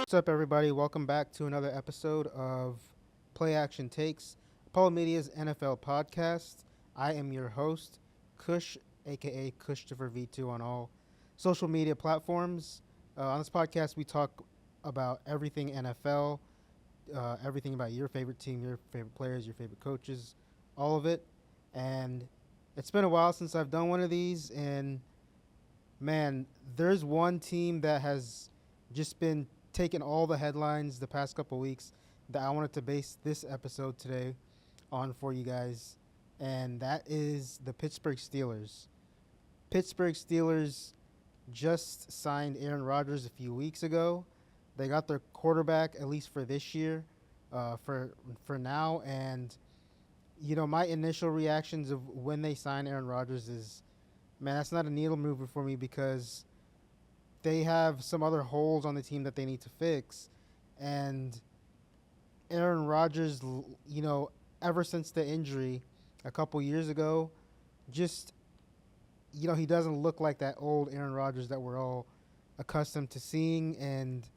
What's up, everybody? Welcome back to another episode of Play Action Takes, Apollo Media's NFL podcast. I am your host, Kush, aka Christopher V2 on all social media platforms. On this podcast, we talk about everything NFL, everything about your favorite team, your favorite players, your favorite coaches, all of it. And it's been a while since I've done one of these, and man, there's one team that has just been taking all the headlines the past couple weeks that I wanted to base this episode today on for you guys, and that is the Pittsburgh Steelers. Pittsburgh Steelers just signed Aaron Rodgers a few weeks ago. They got their quarterback at least for this year, for now. And my initial reactions of when they signed Aaron Rodgers is, man, that's not a needle mover for me because they have some other holes on the team that they need to fix. And Aaron Rodgers, ever since the injury a couple years ago, just, he doesn't look like that old Aaron Rodgers that we're all accustomed to seeing. And,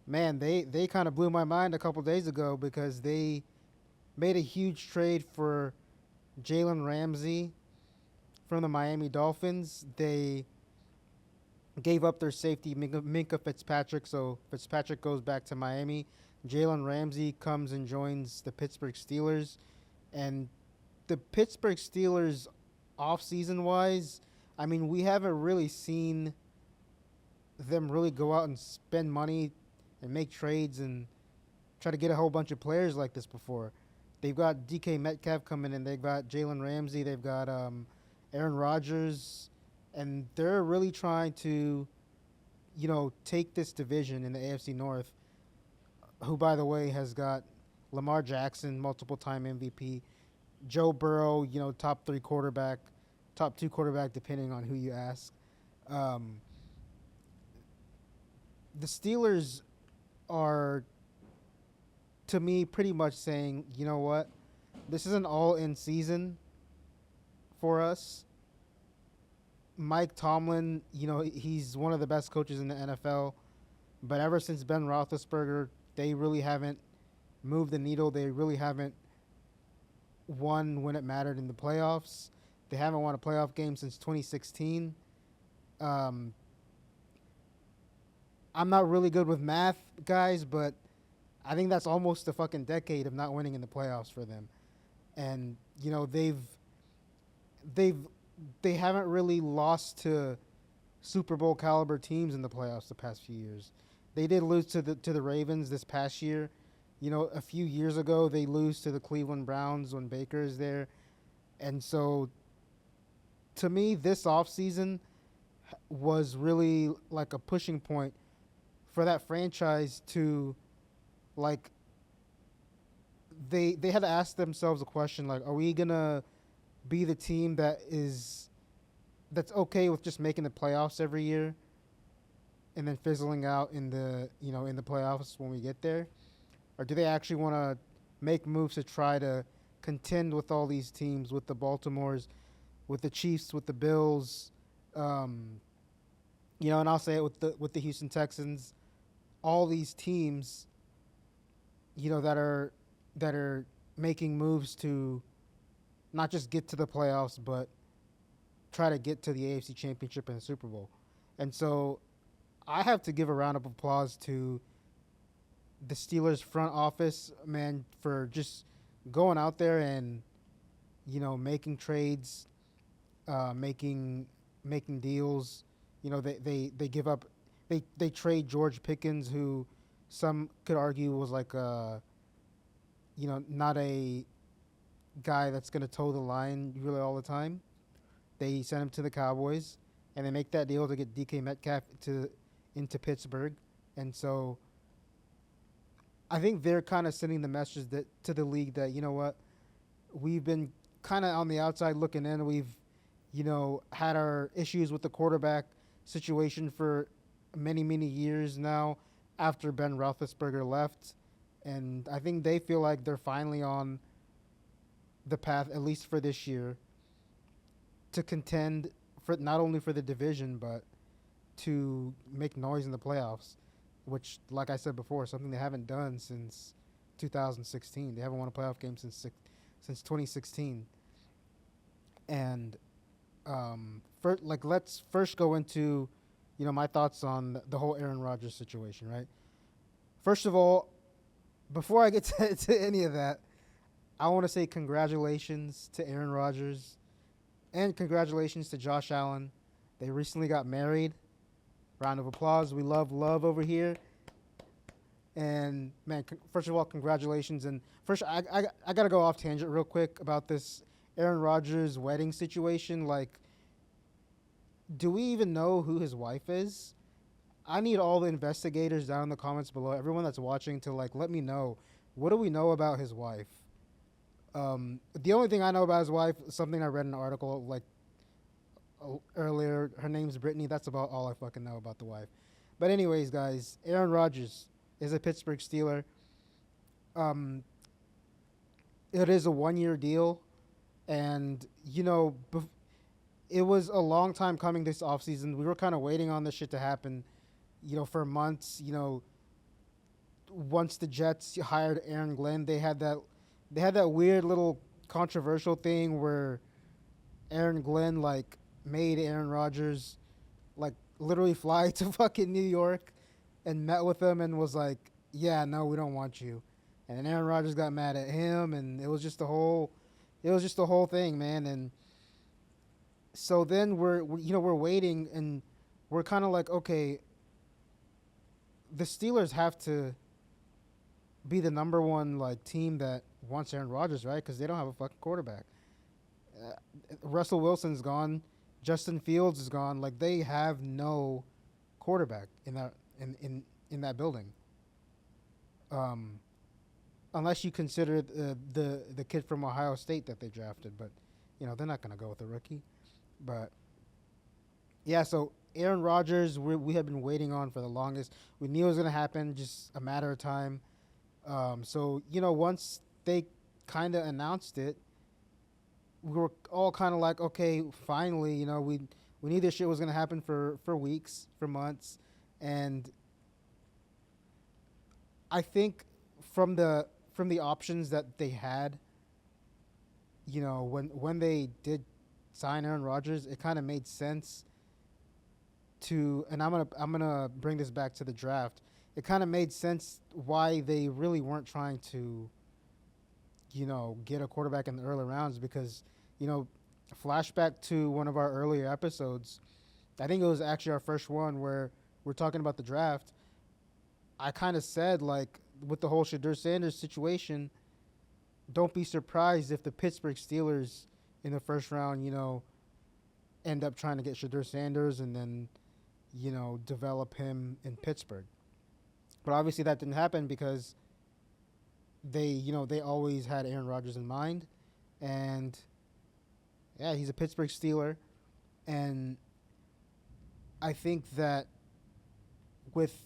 man, they kind of blew my mind a couple days ago because they made a huge trade for Jalen Ramsey from the Miami Dolphins. They gave up their safety, Minka Fitzpatrick, so Fitzpatrick goes back to Miami. Jalen Ramsey comes and joins the Pittsburgh Steelers. And the Pittsburgh Steelers, off-season wise, I mean, we haven't really seen them really go out and spend money and make trades and try to get a whole bunch of players like this before. They've got DK Metcalf coming in. They've got Jalen Ramsey. They've got Aaron Rodgers. And they're really trying to, take this division in the AFC North, who, by the way, has got Lamar Jackson, multiple-time MVP, Joe Burrow, top two quarterback, depending on who you ask. The Steelers are, to me, pretty much saying, you know what, this is an all-in season for us. Mike Tomlin, he's one of the best coaches in the NFL, but ever since Ben Roethlisberger, they really haven't moved the needle. They really haven't won when it mattered in the playoffs. They haven't won a playoff game since 2016. I'm not really good with math, guys, but I think that's almost a fucking decade of not winning in the playoffs for them. And, they haven't really lost to Super Bowl caliber teams in the playoffs the past few years. They did lose to the Ravens this past year. A few years ago they lose to the Cleveland Browns when Baker is there. And so to me, this offseason was really like a pushing point for that franchise to, like, they had to ask themselves a question like, are we gonna be the team that's okay with just making the playoffs every year and then fizzling out in the playoffs when we get there? Or do they actually want to make moves to try to contend with all these teams, with the Baltimores, with the Chiefs, with the Bills, and I'll say it with the Houston Texans, all these teams, that are making moves to not just get to the playoffs, but try to get to the AFC Championship and the Super Bowl. And so I have to give a round of applause to the Steelers front office, man, for just going out there and, making trades, making deals. They give up, they trade George Pickens, who some could argue was like not a guy that's going to toe the line really all the time. They send him to the Cowboys, and they make that deal to get DK Metcalf into Pittsburgh. And so I think they're kind of sending the message to the league that, we've been kind of on the outside looking in. We've, had our issues with the quarterback situation for many, many years now after Ben Roethlisberger left. And I think they feel like they're finally on the path, at least for this year, to contend for not only for the division but to make noise in the playoffs. which, like I said before, is something they haven't done since 2016. They haven't won a playoff game since 2016. And let's first go into, my thoughts on the whole Aaron Rodgers situation, right? First of all, before I get to any of that, I want to say congratulations to Aaron Rodgers and congratulations to Josh Allen. They recently got married. Round of applause. We love over here. And man, first of all, congratulations. And first, I gotta go off tangent real quick about this Aaron Rodgers wedding situation. Like, do we even know who his wife is? I need all the investigators down in the comments below, everyone that's watching, to like let me know, what do we know about his wife? The only thing I know about his wife is something I read in an article like earlier. Her name's Brittany. That's about all I fucking know about the wife. But anyways, guys, Aaron Rodgers is a Pittsburgh Steeler. It is a 1-year deal, and it was a long time coming this offseason. We were kind of waiting on this shit to happen, for months. Once the Jets hired Aaron Glenn, they had that weird little controversial thing where Aaron Glenn like made Aaron Rodgers like literally fly to fucking New York and met with him and was like, yeah, no, we don't want you. And then Aaron Rodgers got mad at him, and it was just the whole thing, man. And so then we're waiting, and we're kind of like, okay, the Steelers have to be the number one like team that wants Aaron Rodgers, right? Because they don't have a fucking quarterback. Russell Wilson's gone. Justin Fields is gone. Like, they have no quarterback in that building. Unless you consider the kid from Ohio State that they drafted, but they're not gonna go with a rookie. But yeah, so Aaron Rodgers, we have been waiting on for the longest. We knew it was gonna happen, just a matter of time. So once they kind of announced it, we were all kind of like, okay, finally, we knew this shit was gonna happen for weeks, for months, and I think from the options that they had, when they did sign Aaron Rodgers, it kind of made sense to, and I'm gonna bring this back to the draft. It kind of made sense why they really weren't trying to, get a quarterback in the early rounds, because, flashback to one of our earlier episodes, I think it was actually our first one where we're talking about the draft. I kind of said, like, with the whole Shedeur Sanders situation, don't be surprised if the Pittsburgh Steelers in the first round, end up trying to get Shedeur Sanders and then, develop him in Pittsburgh. But obviously that didn't happen because they always had Aaron Rodgers in mind. And yeah, he's a Pittsburgh Steeler. And I think that with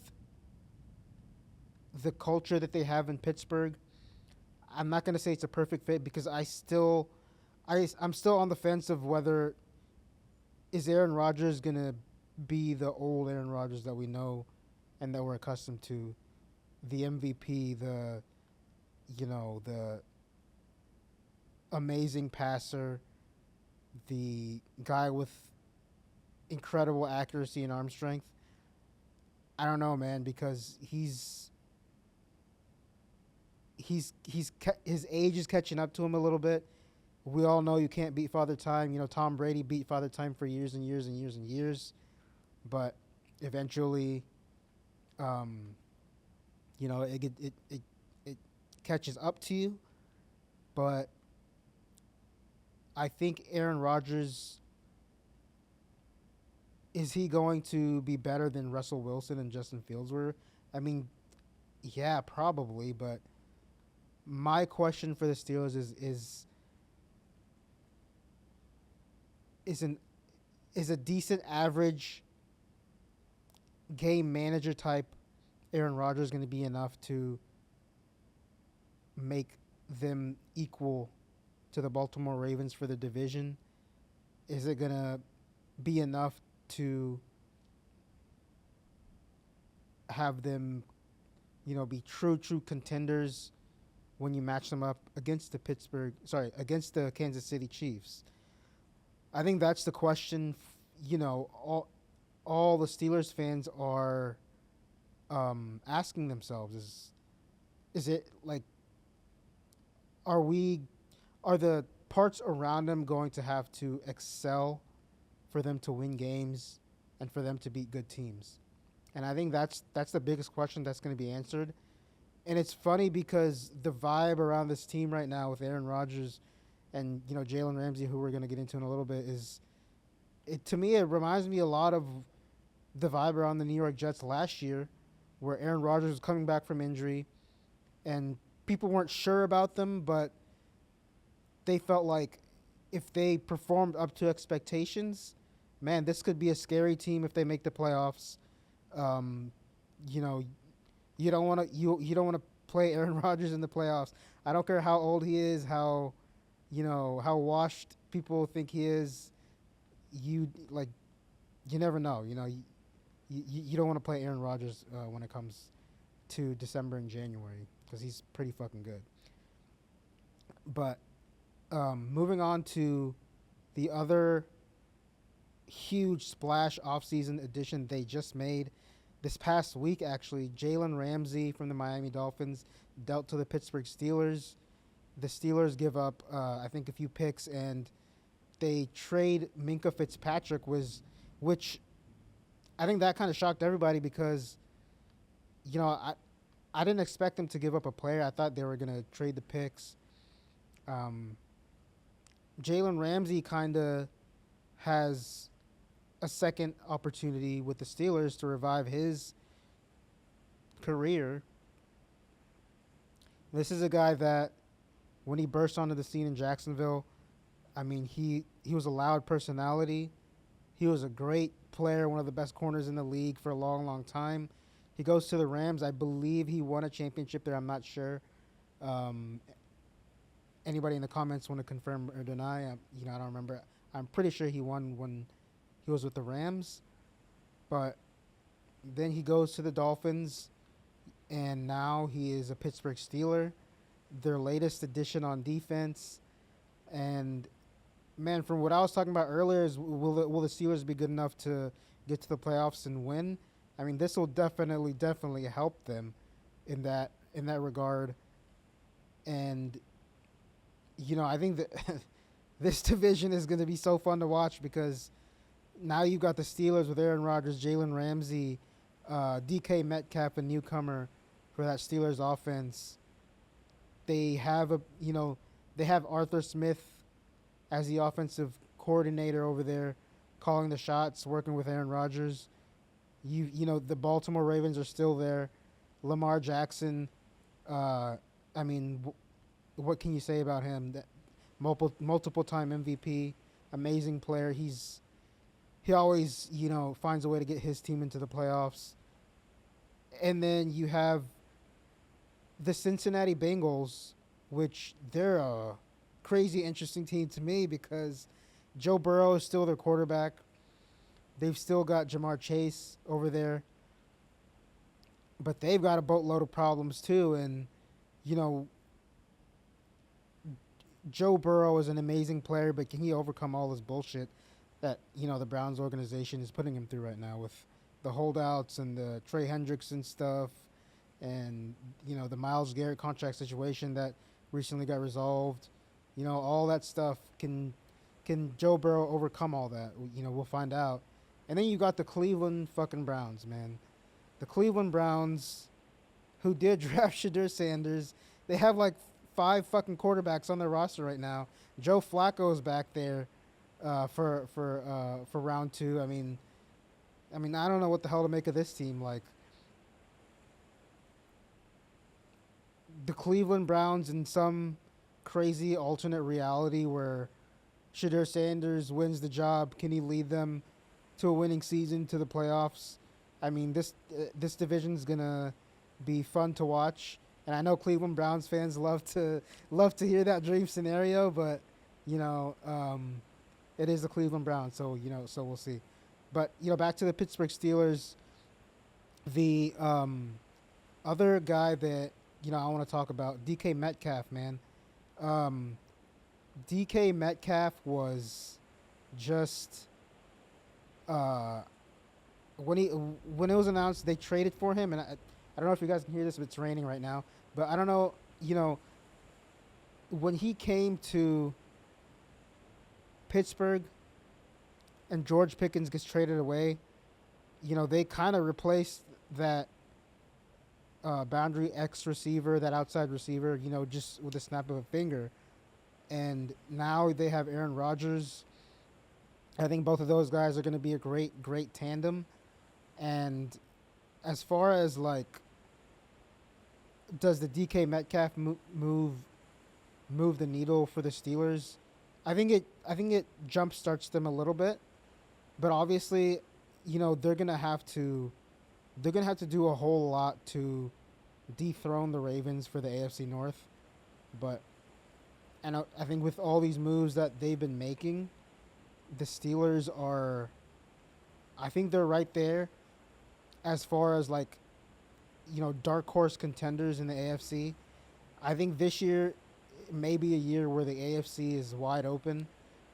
the culture that they have in Pittsburgh, I'm not going to say it's a perfect fit, because I'm still on the fence of whether is Aaron Rodgers going to be the old Aaron Rodgers that we know and that we're accustomed to, the MVP, the amazing passer, the guy with incredible accuracy and arm strength. I don't know, man, because his age is catching up to him a little bit. We all know you can't beat Father Time. Tom Brady beat Father Time for years and years and years and years, but eventually, it catches up to you. But I think Aaron Rodgers, is he going to be better than Russell Wilson and Justin Fields were? I mean, yeah, probably, but my question for the Steelers is a decent average game manager type Aaron Rodgers going to be enough to make them equal to the Baltimore Ravens for the division? Is it going to be enough to have them, be true contenders when you match them up against against the Kansas City Chiefs. I think that's the question. All the Steelers fans are asking themselves is it like are we are the parts around them going to have to excel for them to win games and for them to beat good teams? And I think that's the biggest question that's going to be answered. And it's funny because the vibe around this team right now with Aaron Rodgers and Jalen Ramsey, who we're going to get into in a little bit, to me it reminds me a lot of the vibe around the New York Jets last year, where Aaron Rodgers was coming back from injury, and people weren't sure about them, but they felt like if they performed up to expectations, man, this could be a scary team if they make the playoffs. Um, you know, you don't want to you don't want to play Aaron Rodgers in the playoffs. I don't care how old he is, how washed people think he is. You never know. You don't want to play Aaron Rodgers when it comes to December and January because he's pretty fucking good. But moving on to the other huge splash offseason addition they just made this past week, actually, Jalen Ramsey from the Miami Dolphins dealt to the Pittsburgh Steelers. The Steelers give up, I think, a few picks, and they trade Minka Fitzpatrick, which I think that kind of shocked everybody because, I didn't expect them to give up a player. I thought they were going to trade the picks. Jalen Ramsey kind of has a second opportunity with the Steelers to revive his career. This is a guy that, when he burst onto the scene in Jacksonville, I mean, he was a loud personality. He was a great player, one of the best corners in the league for a long, long time. He goes to the Rams. I believe he won a championship there. I'm not sure. Anybody in the comments want to confirm or deny? I don't remember. I'm pretty sure he won when he was with the Rams. But then he goes to the Dolphins, and now he is a Pittsburgh Steeler, their latest addition on defense. And, man, from what I was talking about earlier, is will the Steelers be good enough to get to the playoffs and win? I mean, this will definitely help them in that regard. And I think that this division is going to be so fun to watch because now you've got the Steelers with Aaron Rodgers, Jalen Ramsey, DK Metcalf, a newcomer for that Steelers offense. They have Arthur Smith as the offensive coordinator over there, calling the shots, working with Aaron Rodgers. The Baltimore Ravens are still there. Lamar Jackson, what can you say about him? That multiple time MVP, amazing player. He always finds a way to get his team into the playoffs. And then you have the Cincinnati Bengals, which they're a crazy interesting team to me because Joe Burrow is still their quarterback. They've still got Jamar Chase over there. But they've got a boatload of problems too. And, Joe Burrow is an amazing player, but can he overcome all this bullshit that, the Browns organization is putting him through right now with the holdouts and the Trey Hendrickson stuff and, the Myles Garrett contract situation that recently got resolved. All that stuff. Can Joe Burrow overcome all that? We'll find out. And then you got the Cleveland fucking Browns, man. The Cleveland Browns, who did draft Shedeur Sanders, they have like 5 fucking quarterbacks on their roster right now. Joe Flacco is back there for round 2. I mean, I don't know what the hell to make of this team. Like, the Cleveland Browns in some crazy alternate reality where Shedeur Sanders wins the job, can he lead them to a winning season, to the playoffs? I mean, this division's gonna be fun to watch. And I know Cleveland Browns fans love to hear that dream scenario, but it is the Cleveland Browns, so so we'll see. But back to the Pittsburgh Steelers. The other guy that I want to talk about, DK Metcalf, man. Um, DK Metcalf was just uh, when it was announced they traded for him, and I don't know if you guys can hear this, but it's raining right now. But I don't know, when he came to Pittsburgh and George Pickens gets traded away, they kind of replaced that boundary X receiver, that outside receiver, just with a snap of a finger. And now they have Aaron Rodgers. I think both of those guys are going to be a great, great tandem. And as far as like, does the DK Metcalf move the needle for the Steelers? I think it jump starts them a little bit, but obviously, they're gonna have to do a whole lot to dethrone the Ravens for the AFC North. But and I think with all these moves that they've been making, the Steelers are, I think they're right there as far as like dark horse contenders in the AFC. I think this year may be a year where the AFC is wide open.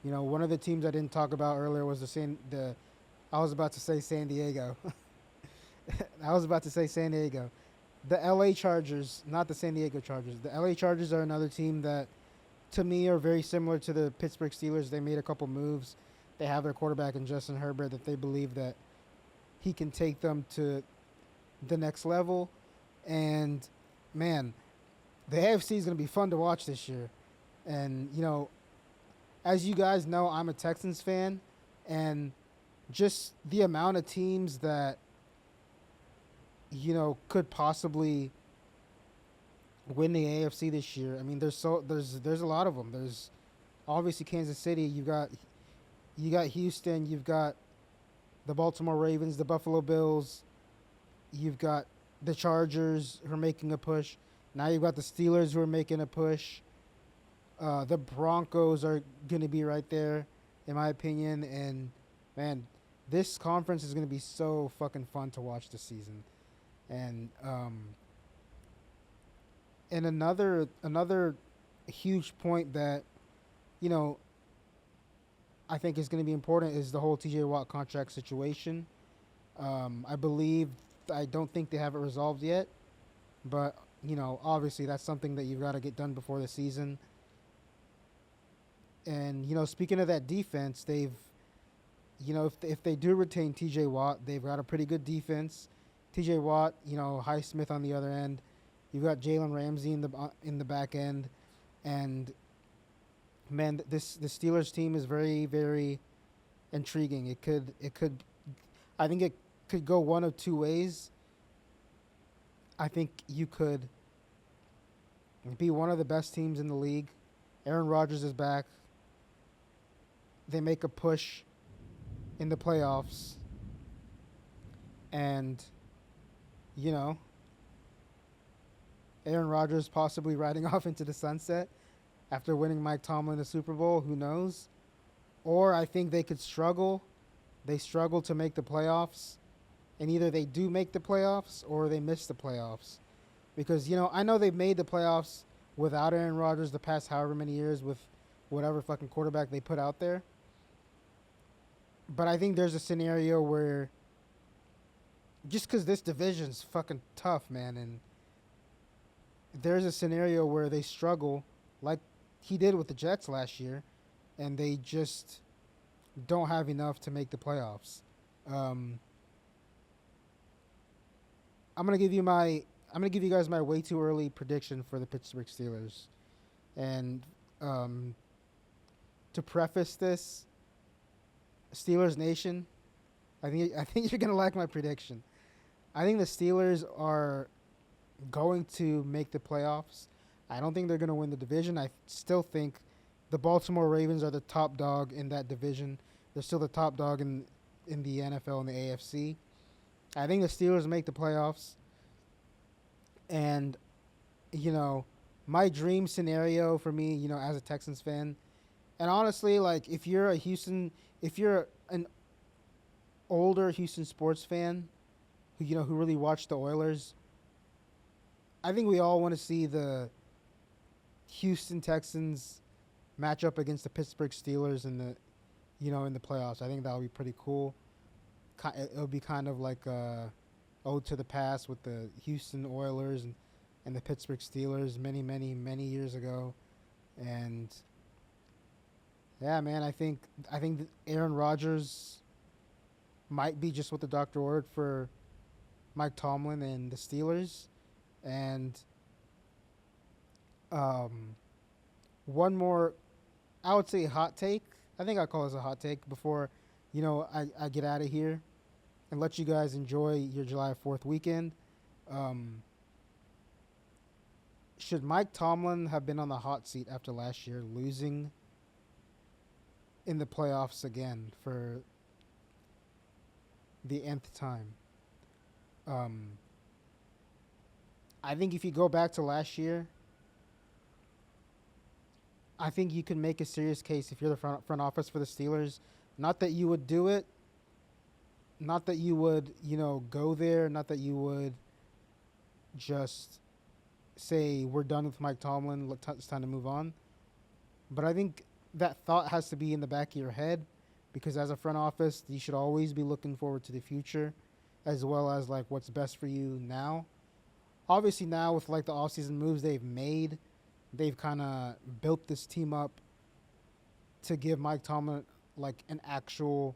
One of the teams I didn't talk about earlier was the I was about to say San Diego. I was about to say San Diego. The LA Chargers, not the San Diego Chargers. The LA Chargers are another team that to me are very similar to the Pittsburgh Steelers. They made a couple moves. They have their quarterback in Justin Herbert that they believe that he can take them to the next level. And man, the AFC is going to be fun to watch this year. And as you guys know, I'm a Texans fan, and just the amount of teams that could possibly win the AFC this year. I mean, there's a lot of them. There's obviously Kansas City. You got Houston. You've got the Baltimore Ravens, the Buffalo Bills. You've got the Chargers who are making a push. Now you've got the Steelers who are making a push. The Broncos are going to be right there, in my opinion. And man, this conference is going to be so fucking fun to watch this season. And another huge point that you know I think is going to be important is the whole T.J. Watt contract situation. I believe I don't think they have it resolved yet, but obviously that's something that you've got to get done before the season. And speaking of that defense, they've if they do retain T.J. Watt, they've got a pretty good defense. T.J. Watt, Highsmith on the other end. You've got Jalen Ramsey in the back end, and man, the Steelers team is very, very intriguing. It could I think it could go one of two ways. I think you could be one of the best teams in the league. Aaron Rodgers is back. They make a push in the playoffs, and Aaron Rodgers possibly riding off into the sunset after winning Mike Tomlin the Super Bowl. Who knows? Or I think they could struggle. They struggle to make the playoffs, and either they do make the playoffs or they miss the playoffs. Because, I know they've made the playoffs without Aaron Rodgers the past however many years with whatever fucking quarterback they put out there. But I think there's a scenario where, just because this division's fucking tough, man, and there's a scenario where they struggle like he did with the Jets last year, and they just don't have enough to make the playoffs. I'm gonna give you guys my way too early prediction for the Pittsburgh Steelers, and to preface this, Steelers Nation, I think you're gonna like my prediction. I think the Steelers are going to make the playoffs. I don't think they're going to win the division. I still think the Baltimore Ravens are the top dog in that division. They're still the top dog in the NFL and the AFC. I think the Steelers make the playoffs. And, my dream scenario for me, as a Texans fan, and honestly, like, if you're an older Houston sports fan who really watch the Oilers, I think we all want to see the Houston Texans match up against the Pittsburgh Steelers in the playoffs. I think that would be pretty cool. It'll be kind of like a ode to the past with the Houston Oilers and the Pittsburgh Steelers many years ago. And yeah, man, I think that Aaron Rodgers might be just what the doctor ordered for Mike Tomlin and the Steelers. And one more, I would say, hot take. I think I'll call this a hot take before, I get out of here and let you guys enjoy your July 4th weekend. Um, should Mike Tomlin have been on the hot seat after last year losing in the playoffs again for the nth time? Um, I think if you go back to last year, I think you can make a serious case if you're the front office for the Steelers. Not that you would do it, not that you would, go there, not that you would just say we're done with Mike Tomlin, it's time to move on. But I think that thought has to be in the back of your head, because as a front office, you should always be looking forward to the future, as well as like what's best for you now. Obviously now with like the offseason moves they've made, they've kind of built this team up to give Mike Tomlin like an actual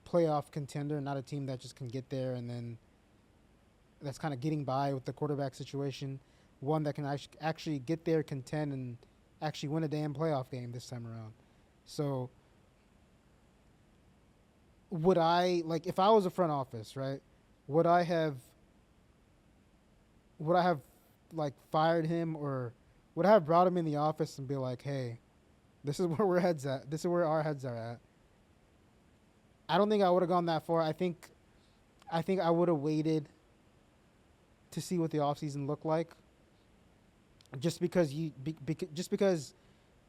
playoff contender, not a team that just can get there and then that's kind of getting by with the quarterback situation. One that can actually get there, contend, and actually win a damn playoff game this time around. So would I, like, if I was a front office, right, would I have like fired him, or would I have brought him in the office and be like, hey, this is where we're heads at. This is where our heads are at. I don't think I would have gone that far. I think I would have waited to see what the offseason looked like. Just because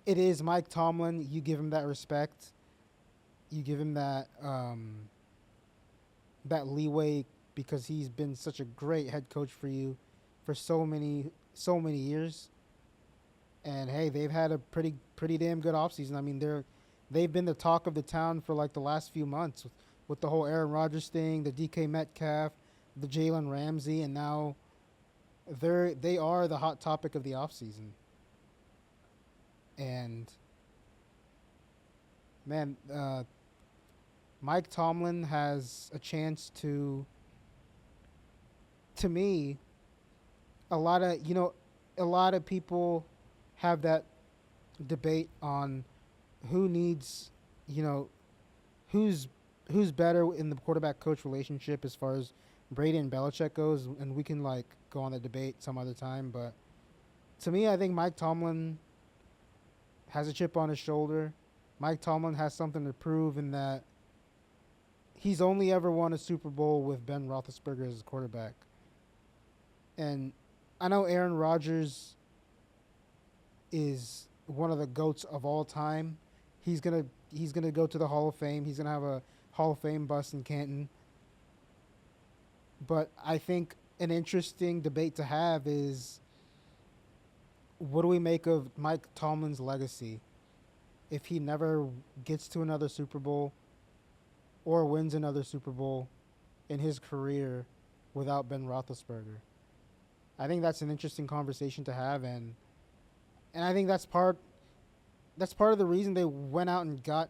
it is Mike Tomlin, you give him that respect. You give him that that leeway because he's been such a great head coach for you for so many years. And hey, they've had a pretty damn good offseason. I mean, they've been the talk of the town for like the last few months with the whole Aaron Rodgers thing, the DK Metcalf, the Jalen Ramsey, and now they are the hot topic of the offseason. And man, Mike Tomlin has a chance to me, a lot of people have that debate on who needs, who's better in the quarterback coach relationship as far as Brady and Belichick goes, and we can like go on the debate some other time. But to me, I think Mike Tomlin has a chip on his shoulder. Mike Tomlin has something to prove in that he's only ever won a Super Bowl with Ben Roethlisberger as his quarterback. And I know Aaron Rodgers is one of the GOATs of all time. He's gonna go to the Hall of Fame. He's gonna have a Hall of Fame bust in Canton. But I think an interesting debate to have is, what do we make of Mike Tomlin's legacy if he never gets to another Super Bowl or wins another Super Bowl in his career without Ben Roethlisberger? I think that's an interesting conversation to have, and I think that's part of the reason they went out and got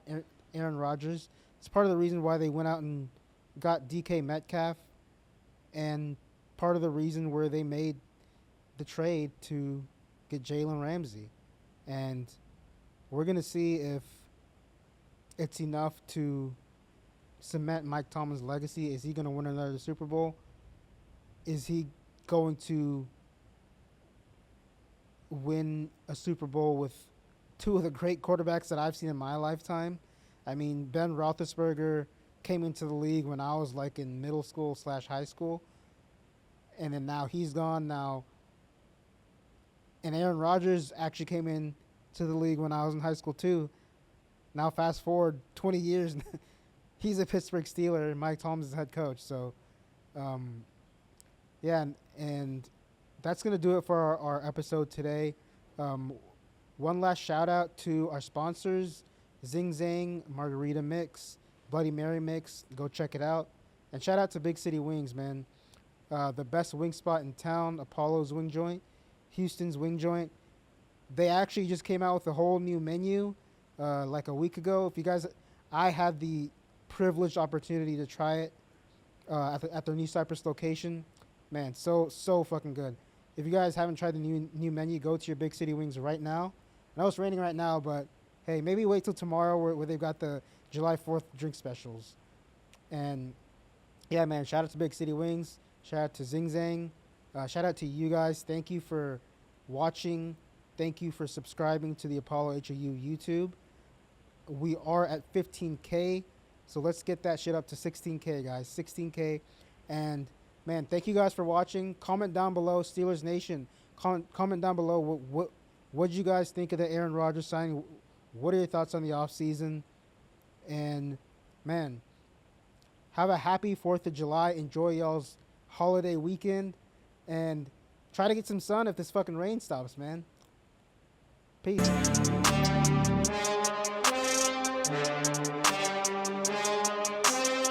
Aaron Rodgers. It's part of the reason why they went out and got DK Metcalf, and part of the reason where they made the trade to get Jalen Ramsey. And we're going to see if it's enough to cement Mike Tomlin's legacy. Is he going to win another Super Bowl? Is he going to win a Super Bowl with two of the great quarterbacks that I've seen in my lifetime? I mean, Ben Roethlisberger came into the league when I was like in middle school / high school, and then now he's gone now. And Aaron Rodgers actually came in to the league when I was in high school too. Now fast forward 20 years, he's a Pittsburgh Steeler and Mike Tomlin's head coach. So Um, yeah, and that's gonna do it for our episode today. Um, one last shout out to our sponsors, Zing Zang Margarita Mix, Bloody Mary Mix. Go check it out. And shout out to Big City Wings, man. The best wing spot in town, Apollo's Wing Joint, Houston's Wing Joint. They actually just came out with a whole new menu like a week ago. If you guys, I had the privileged opportunity to try it at their New Cypress location. Man, so fucking good. If you guys haven't tried the new menu, go to your Big City Wings right now. I know it's raining right now, but hey, maybe wait till tomorrow where they've got the July 4th drink specials. And yeah, man, shout out to Big City Wings. Shout out to Zing Zang. Shout out to you guys. Thank you for watching. Thank you for subscribing to the Apollo HOU YouTube. We are at 15K, so let's get that shit up to 16K, guys. 16K. And man, thank you guys for watching. Comment down below, Steelers Nation. Comment down below what you guys think of the Aaron Rodgers signing. What are your thoughts on the offseason? And man, have a happy 4th of July. Enjoy y'all's holiday weekend. And try to get some sun if this fucking rain stops, man. Peace.